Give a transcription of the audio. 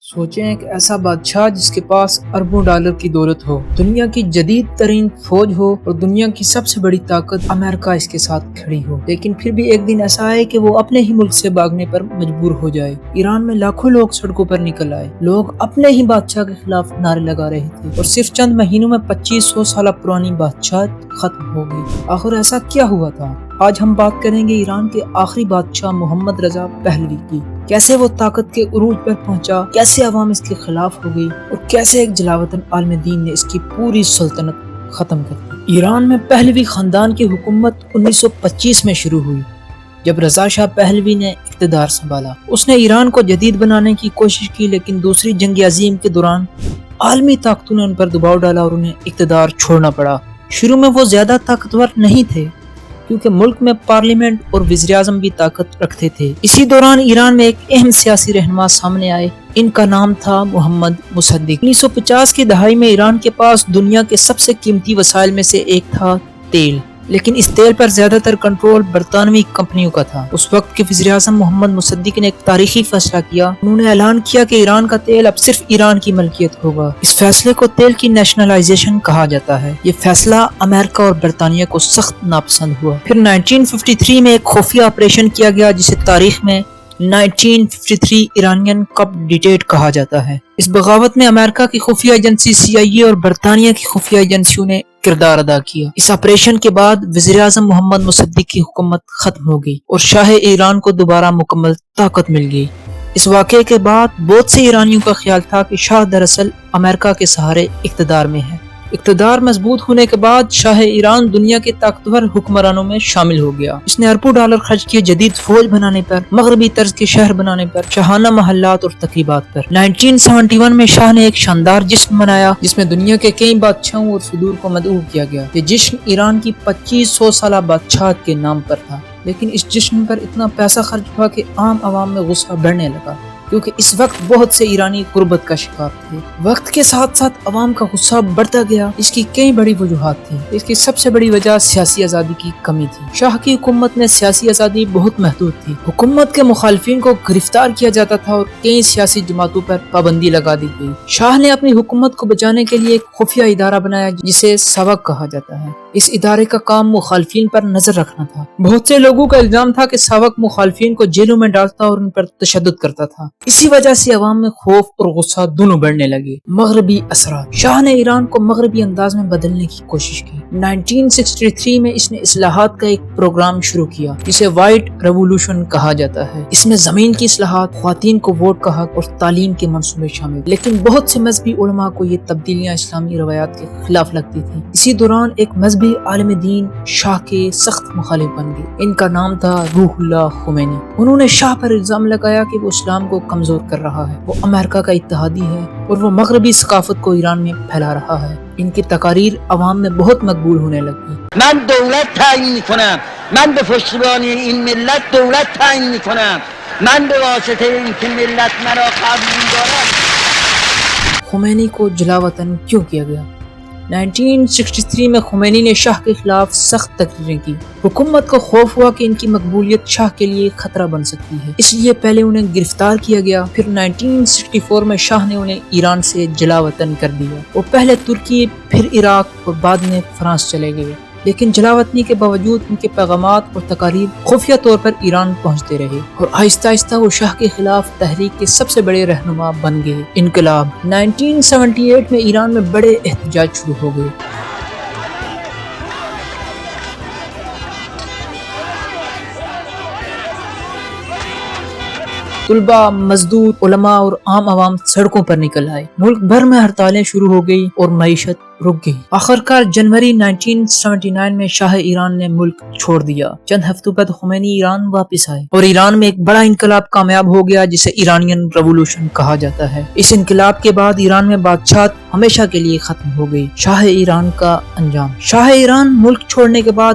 سوچیں ایک ایسا بادشاہ جس کے پاس اربوں ڈالر کی دولت ہو، دنیا کی جدید ترین فوج ہو اور دنیا کی سب سے بڑی طاقت امریکہ اس کے ساتھ کھڑی ہو، لیکن پھر بھی ایک دن ایسا آئے کہ وہ اپنے ہی ملک سے بھاگنے پر مجبور ہو جائے۔ ایران میں لاکھوں لوگ سڑکوں پر نکل آئے، لوگ اپنے ہی بادشاہ کے خلاف نعرے لگا رہے تھے اور صرف چند مہینوں میں 2500 سالہ پرانی بادشاہت ختم ہو گئی۔ آخر ایسا کیا ہوا تھا؟ آج ہم بات کریں گے ایران کے آخری بادشاہ محمد رضا پہلوی کی۔ کیسے وہ طاقت کے عروج پر پہنچا، کیسے عوام اس کے خلاف ہو گئی اور کیسے ایک جلاوطن عالم دین نے اس کی پوری سلطنت ختم کر دی۔ ایران میں پہلوی خاندان کی حکومت 1925 میں شروع ہوئی جب رضا شاہ پہلوی نے اقتدار سنبھالا۔ اس نے ایران کو جدید بنانے کی کوشش کی، لیکن دوسری جنگ عظیم کے دوران عالمی طاقتوں نے ان پر دباؤ ڈالا اور انہیں اقتدار چھوڑنا پڑا۔ شروع میں وہ زیادہ طاقتور نہیں تھے کیونکہ ملک میں پارلیمنٹ اور وزیر اعظم بھی طاقت رکھتے تھے۔ اسی دوران ایران میں ایک اہم سیاسی رہنما سامنے آئے، ان کا نام تھا محمد مصدق۔ 1950 کی دہائی میں ایران کے پاس دنیا کے سب سے قیمتی وسائل میں سے ایک تھا تیل، لیکن اس تیل پر زیادہ تر کنٹرول برطانوی کمپنیوں کا تھا۔ اس وقت کے وزیر اعظم محمد مصدق نے ایک تاریخی فیصلہ کیا۔ انہوں نے اعلان کیا کہ ایران کا تیل اب صرف ایران کی ملکیت ہوگا۔ اس فیصلے کو تیل کی نیشنلائزیشن کہا جاتا ہے۔ یہ فیصلہ امریکہ اور برطانیہ کو سخت ناپسند ہوا۔ پھر 1953 میں ایک خفیہ آپریشن کیا گیا جسے تاریخ میں 1953 ایرانین کپ ڈیٹیٹ کہا جاتا ہے۔ اس بغاوت میں امریکہ کی خفیہ ایجنسی CIA اور برطانیہ کی خفیہ ایجنسیوں نے کردار ادا کیا۔ اس آپریشن کے بعد وزیر اعظم محمد مصدق کی حکومت ختم ہو گئی اور شاہ ایران کو دوبارہ مکمل طاقت مل گئی۔ اس واقعے کے بعد بہت سے ایرانیوں کا خیال تھا کہ شاہ دراصل امریکہ کے سہارے اقتدار میں ہے۔ اقتدار مضبوط ہونے کے بعد شاہ ایران دنیا کے طاقتور حکمرانوں میں شامل ہو گیا۔ اس نے اربوں ڈالر خرچ کیے جدید فوج بنانے پر، مغربی طرز کے شہر بنانے پر، شاہانہ محلات اور تقریبات پر۔ 1971 میں شاہ نے ایک شاندار جشن منایا جس میں دنیا کے کئی بادشاہوں اور صدور کو مدعو کیا گیا۔ یہ جشن ایران کی 2500 سالہ بادشاہت کے نام پر تھا، لیکن اس جشن پر اتنا پیسہ خرچ ہوا کہ عام عوام میں غصہ بڑھنے لگا، کیونکہ اس وقت بہت سے ایرانی غربت کا شکار تھے۔ وقت کے ساتھ ساتھ عوام کا غصہ بڑھتا گیا۔ اس کی کئی بڑی وجوہات تھیں۔ اس کی سب سے بڑی وجہ سیاسی آزادی کی کمی تھی۔ شاہ کی حکومت میں سیاسی آزادی بہت محدود تھی۔ حکومت کے مخالفین کو گرفتار کیا جاتا تھا اور کئی سیاسی جماعتوں پر پابندی لگا دی گئی۔ شاہ نے اپنی حکومت کو بچانے کے لیے ایک خفیہ ادارہ بنایا جسے ساوک کہا جاتا ہے۔ اس ادارے کا کام مخالفین پر نظر رکھنا تھا۔ بہت سے لوگوں کا الزام تھا کہ ساوک مخالفین کو جیلوں میں ڈالتا اور ان پر تشدد کرتا تھا۔ اسی وجہ سے عوام میں خوف اور غصہ دونوں بڑھنے لگے۔ مغربی اثرات۔ شاہ نے ایران کو مغربی انداز میں بدلنے کی کوشش کی۔ 1963 میں اس نے اصلاحات کا ایک پروگرام شروع کیا جسے وائٹ ریولوشن کہا جاتا ہے۔ اس میں زمین کی اصلاحات، خواتین کو ووٹ کا حق اور تعلیم کے منصوبے شامل، لیکن بہت سے مذہبی علماء کو یہ تبدیلیاں اسلامی روایات کے خلاف لگتی تھیں۔ اسی دوران ایک مذہبی عالم دین شاہ کے سخت مخالف بن گئے۔ ان کا نام تھا روح اللہ خمینی۔ انہوں نے شاہ پر الزام لگایا کہ وہ اسلام کو کمزور کر رہا ہے، وہ امریکہ کا اتحادی ہے اور وہ مغربی ثقافت کو ایران میں پھیلا رہا ہے۔ ان کی تقاریر عوام میں بہت مقبول ہونے لگی۔ من دولت تعیین میکنم، من به پشتیبانی این ملت دولت تعیین میکنم، من به واسطه اینکه ملت مرا قبول دارد۔ خمینی کو جلاوطن کیوں کیا گیا؟ 1963 میں خمینی نے شاہ کے خلاف سخت تقریریں کی۔ حکومت کو خوف ہوا کہ ان کی مقبولیت شاہ کے لیے خطرہ بن سکتی ہے، اس لیے پہلے انہیں گرفتار کیا گیا۔ پھر 1964 میں شاہ نے انہیں ایران سے جلاوطن کر دیا۔ وہ پہلے ترکی، پھر عراق اور بعد میں فرانس چلے گئے، لیکن جلاوطنی کے باوجود ان کے پیغامات اور تقاریر خفیہ طور پر ایران پہنچتے رہے اور آہستہ آہستہ وہ شاہ کے خلاف تحریک کے سب سے بڑے رہنما بن گئے۔ انقلاب 1978 میں ایران میں بڑے احتجاج شروع ہو گئے۔ طلباء، مزدور، علماء اور عام عوام سڑکوں پر نکل آئے۔ ملک بھر میں ہڑتالیں شروع ہو گئی اور معیشت رک گئی۔ آخرکار جنوری 1979 میں شاہ ایران نے ملک چھوڑ دیا۔ چند ہفتوں بعد خمینی ایران واپس آئے اور ایران میں ایک بڑا انقلاب کامیاب ہو گیا جسے ایرانین ریولوشن کہا جاتا ہے۔ اس انقلاب کے بعد ایران میں بادشاہت ہمیشہ کے لیے ختم ہو گئی۔ شاہ ایران کا انجام۔ شاہ ایران ملک چھوڑنے کے بعد